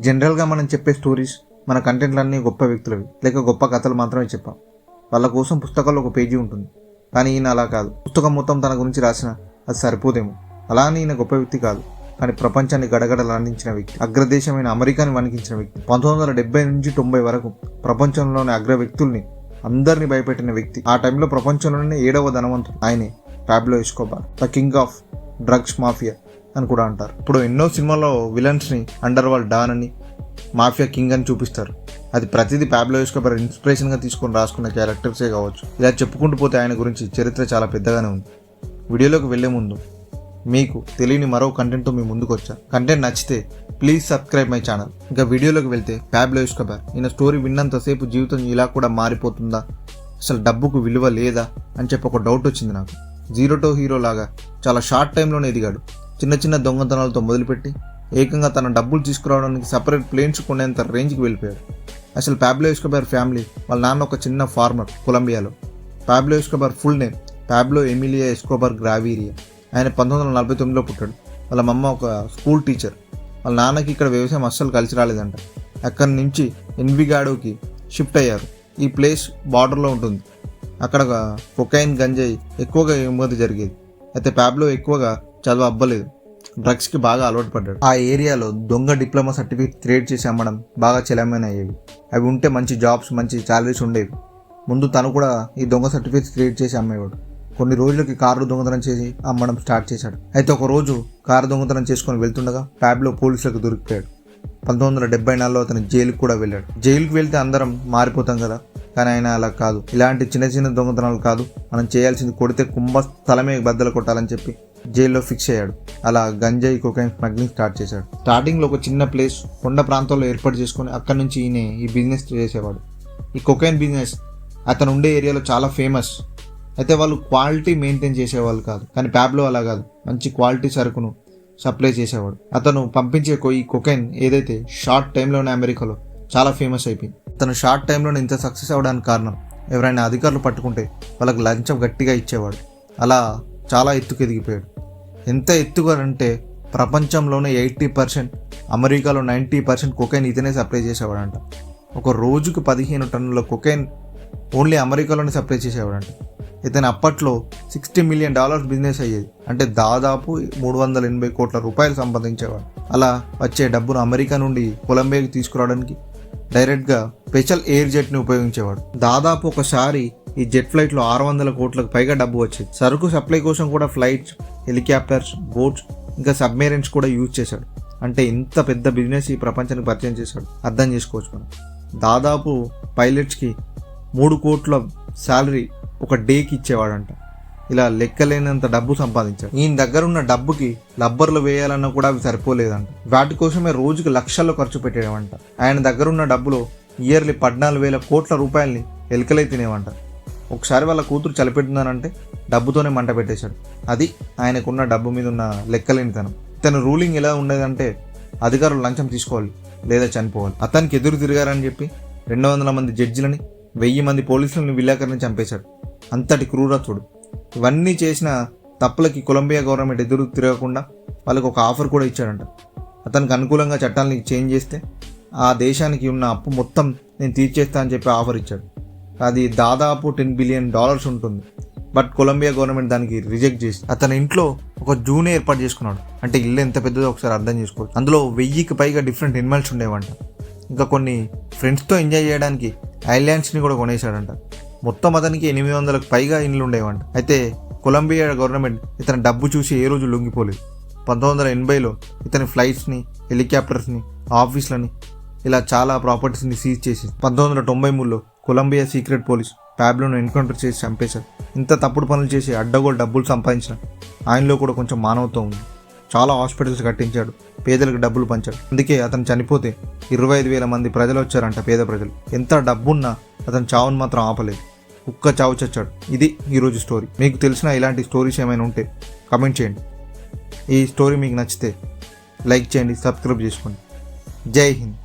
జనరల్గా మనం చెప్పే స్టోరీస్, మన కంటెంట్లన్నీ గొప్ప వ్యక్తులవి లేక గొప్ప కథలు మాత్రమే చెప్పాం. వాళ్ళ కోసం పుస్తకాల్లో ఒక పేజీ ఉంటుంది. కానీ ఈయన అలా కాదు. పుస్తకం మొత్తం తన గురించి రాసిన అది సరిపోదేమో. అలా అని ఈయన గొప్ప వ్యక్తి కాదు, కానీ ప్రపంచాన్ని గడగడలాడించిన వ్యక్తి, అగ్రదేశమైన అమెరికాని వణికించిన వ్యక్తి. 1970 నుంచి 90 వరకు ప్రపంచంలోని అగ్ర వ్యక్తుల్ని అందరినీ భయపెట్టిన వ్యక్తి. ఆ టైంలో ప్రపంచంలోనే 7వ ధనవంతుడు ఆయనే, Pablo Escobar, the king of drugs mafia అని కూడా అంటారు. ఇప్పుడు ఎన్నో సినిమాల్లో విలన్స్ని అండర్ వరల్డ్ డాన్ అని, మాఫియా కింగ్ అని చూపిస్తారు. అది ప్రతిదీ పాబ్లో ఎస్కోబార్ ఇన్స్పిరేషన్గా తీసుకొని రాసుకున్న క్యారెక్టర్సే కావచ్చు. ఇలా చెప్పుకుంటూ పోతే ఆయన గురించి చరిత్ర చాలా పెద్దగానే ఉంది. వీడియోలోకి వెళ్లే ముందు మీకు తెలియని మరో కంటెంట్తో మీ ముందుకు వచ్చా. కంటెంట్ నచ్చితే ప్లీజ్ సబ్స్క్రైబ్ మై ఛానల్. ఇంకా వీడియోలోకి వెళ్తే, పాబ్లో ఎస్కోబార్ ఈయన స్టోరీ విన్నంతసేపు జీవితం ఇలా కూడా మారిపోతుందా, అసలు డబ్బుకు విలువ లేదా అని చెప్పి ఒక డౌట్ వచ్చింది నాకు. జీరో టు హీరో లాగా చాలా షార్ట్ టైంలోనే ఎదిగాడు. చిన్న చిన్న దొంగతనాలతో మొదలుపెట్టి ఏకంగా తన డబ్బులు తీసుకురావడానికి సపరేట్ ప్లేన్స్ కొనేంత రేంజ్కి వెళ్ళిపోయాడు. అసలు పాబ్లో ఎస్కోబార్ ఫ్యామిలీ, వాళ్ళ నాన్న ఒక చిన్న ఫార్మర్ కొలంబియాలో. Pablo Escobar full name Pablo Emilio Escobar Gaviria. ఆయన 1949లో పుట్టాడు. వాళ్ళ మమ్మ ఒక స్కూల్ టీచర్. వాళ్ళ నాన్నకి ఇక్కడ వ్యవసాయం అస్సలు కలిసి రాలేదంట. అక్కడి నుంచి ఎన్విగాడోకి షిఫ్ట్ అయ్యారు. ఈ ప్లేస్ బార్డర్లో ఉంటుంది. అక్కడ కొకైన్, గంజాయి ఎక్కువగా ఎగుమతి జరిగేది. అయితే పాబ్లో ఎక్కువగా చదువు అవ్వలేదు, డ్రగ్స్కి బాగా అలవాటు పడ్డాడు. ఆ ఏరియాలో దొంగ డిప్లొమా సర్టిఫికేట్ క్రియేట్ చేసి అమ్మడం బాగా చెలమైన అయ్యేవి. అవి ఉంటే మంచి జాబ్స్, మంచి శాలరీస్ ఉండేవి. ముందు తను కూడా ఈ దొంగ సర్టిఫికేట్స్ క్రియేట్ చేసి అమ్మేవాడు. కొన్ని రోజులకి కారు దొంగతనం చేసి అమ్మడం స్టార్ట్ చేశాడు. అయితే ఒక రోజు కారు దొంగతనం చేసుకొని వెళ్తుండగా పాబ్లో పోలీసులకు దొరికిపోయాడు. 1974లో అతను జైలుకి కూడా వెళ్ళాడు. జైలుకి వెళ్తే అందరం మారిపోతాం కదా, కానీ ఆయన అలా కాదు. ఇలాంటి చిన్న చిన్న దొంగతనాలు కాదు, మనం చేయాల్సింది కొడితే స్థలమే బద్దలు కొట్టాలని చెప్పి జైల్లో ఫిక్స్ అయ్యాడు. అలా గంజాయి, కొకైన్ స్మగ్లింగ్ స్టార్ట్ చేశాడు. స్టార్టింగ్లో ఒక చిన్న ప్లేస్ కొండ ప్రాంతంలో ఏర్పాటు చేసుకొని అక్కడి నుంచి ఈయన ఈ బిజినెస్ చేసేవాడు. ఈ కొకైన్ బిజినెస్ అతను ఉండే ఏరియాలో చాలా ఫేమస్. అయితే వాళ్ళు క్వాలిటీ మెయింటైన్ చేసేవాళ్ళు కాదు, కానీ పాబ్లో అలా కాదు, మంచి క్వాలిటీ సరుకును సప్లై చేసేవాడు. అతను పంపించే ఈ కొకైన్ ఏదైతే షార్ట్ టైంలోనే అమెరికాలో చాలా ఫేమస్ అయిపోయింది. అతను షార్ట్ టైంలోనే ఇంత సక్సెస్ అవ్వడానికి కారణం, ఎవరైనా అధికారులు పట్టుకుంటే వాళ్ళకి లంచం గట్టిగా ఇచ్చేవాడు. అలా చాలా ఎత్తుకు ఎదిగిపోయాడు. ఎంత ఎత్తుగా అంటే ప్రపంచంలోనే 80%, అమెరికాలో 90% కొకైన్ ఇతనే సప్లై చేసేవాడంట. ఒక రోజుకు 15 టన్నుల కొకైన్ ఓన్లీ అమెరికాలోనే సప్లై చేసేవాడంట. ఇతను అప్పట్లో $60 మిలియన్ బిజినెస్ అయ్యేది. అంటే దాదాపు 380 కోట్ల రూపాయలు సంపాదించేవాడు. అలా వచ్చే డబ్బును అమెరికా నుండి కొలంబియాకి తీసుకురావడానికి డైరెక్ట్గా స్పెషల్ ఎయిర్ జెట్ని ఉపయోగించేవాడు. దాదాపు ఒకసారి ఈ జెట్ ఫ్లైట్లో 600 కోట్లకు పైగా డబ్బు వచ్చేది. సరుకు సప్లై కోసం కూడా ఫ్లైట్స్, హెలికాప్టర్స్, బోట్స్, ఇంకా సబ్మెరైన్స్ కూడా యూజ్ చేశాడు. అంటే ఇంత పెద్ద బిజినెస్ ఈ ప్రపంచానికి పరిచయం చేశాడు. అర్థం చేసుకోవచ్చు మనం. దాదాపు పైలట్స్కి 3 కోట్ల శాలరీ ఒక డేకి ఇచ్చేవాడంట. ఇలా లెక్కలేనంత డబ్బు సంపాదించాడు. ఈయన దగ్గర ఉన్న డబ్బుకి రబ్బర్లు వేయాలన్నా కూడా అవి సరిపోలేదంట. వాటి కోసమే రోజుకి లక్షల్లో ఖర్చు పెట్టేవాడంట. ఆయన దగ్గర ఉన్న డబ్బులో ఇయర్లీ 14,000 కోట్ల రూపాయలని ఎలుకలై తినేవంట. ఒకసారి వాళ్ళ కూతురు చలిపెట్టిందనంటే డబ్బుతోనే మంట పెట్టేశాడు. అది ఆయనకున్న డబ్బు మీద ఉన్న లెక్కలేనితనం. ఇతను రూలింగ్ ఎలా ఉండేదంటే అధికారులు లంచం తీసుకోవాలి లేదా చనిపోవాలి. అతనికి ఎదురు తిరిగారని చెప్పి 200 మంది జడ్జిలని, 1000 మంది పోలీసులను విలేకరిని చంపేశాడు. అంతటి క్రూరత్వుడు. ఇవన్నీ చేసిన తప్పులకి కొలంబియా గవర్నమెంట్ ఎదురు తిరగకుండా వాళ్ళకి ఒక ఆఫర్ కూడా ఇచ్చాడంట. అతనికి అనుకూలంగా చట్టాలని చేంజ్ చేస్తే ఆ దేశానికి ఉన్న అప్పు మొత్తం నేను తీర్చేస్తా అని చెప్పి ఆఫర్ ఇచ్చాడు. అది దాదాపు $10 బిలియన్ ఉంటుంది. బట్ కొలంబియా గవర్నమెంట్ దానికి రిజెక్ట్ చేసి అతని ఇంట్లో ఒక జూనే ఏర్పాటు చేసుకున్నాడు. అంటే ఇల్లు ఎంత పెద్దదో ఒకసారి అర్థం చేసుకోవచ్చు. అందులో 1000కి పైగా డిఫరెంట్ ఎనిమల్స్ ఉండేవంట. ఇంకా కొన్ని ఫ్రెండ్స్తో ఎంజాయ్ చేయడానికి ఐలాండ్స్ని కూడా కొనేశాడంట. మొత్తం అతనికి 800కి పైగా ఇండ్లు ఉండేవంట. అయితే కొలంబియా గవర్నమెంట్ ఇతని డబ్బు చూసి ఏ రోజు లొంగిపోలేదు. 1980లో ఇతని ఫ్లైట్స్ని, హెలికాప్టర్స్ని, ఆఫీస్లని, ఇలా చాలా ప్రాపర్టీస్ని సీజ్ చేసి 1993లో కొలంబియా సీక్రెట్ పోలీస్ పాబ్లోను ఎన్కౌంటర్ చేసి చంపేశారు. ఇంత తప్పుడు పనులు చేసి అడ్డగోలు డబ్బులు సంపాదించిన ఆయనలో కూడా కొంచెం మానవత్వం ఉంది. చాలా హాస్పిటల్స్ కట్టించాడు, పేదలకు డబ్బులు పంచాడు. అందుకే అతను చనిపోతే 25,000 మంది ప్రజలు వచ్చారంట, పేద ప్రజలు. ఎంత డబ్బున్నా అతను చావును మాత్రం ఆపలేదు. కుక్క చావు చచ్చాడు. ఇది ఈరోజు స్టోరీ. మీకు తెలిసిన ఇలాంటి స్టోరీస్ ఏమైనా ఉంటే కమెంట్ చేయండి. ఈ స్టోరీ మీకు నచ్చితే లైక్ చేయండి, సబ్స్క్రైబ్ చేసుకోండి. జై హింద్.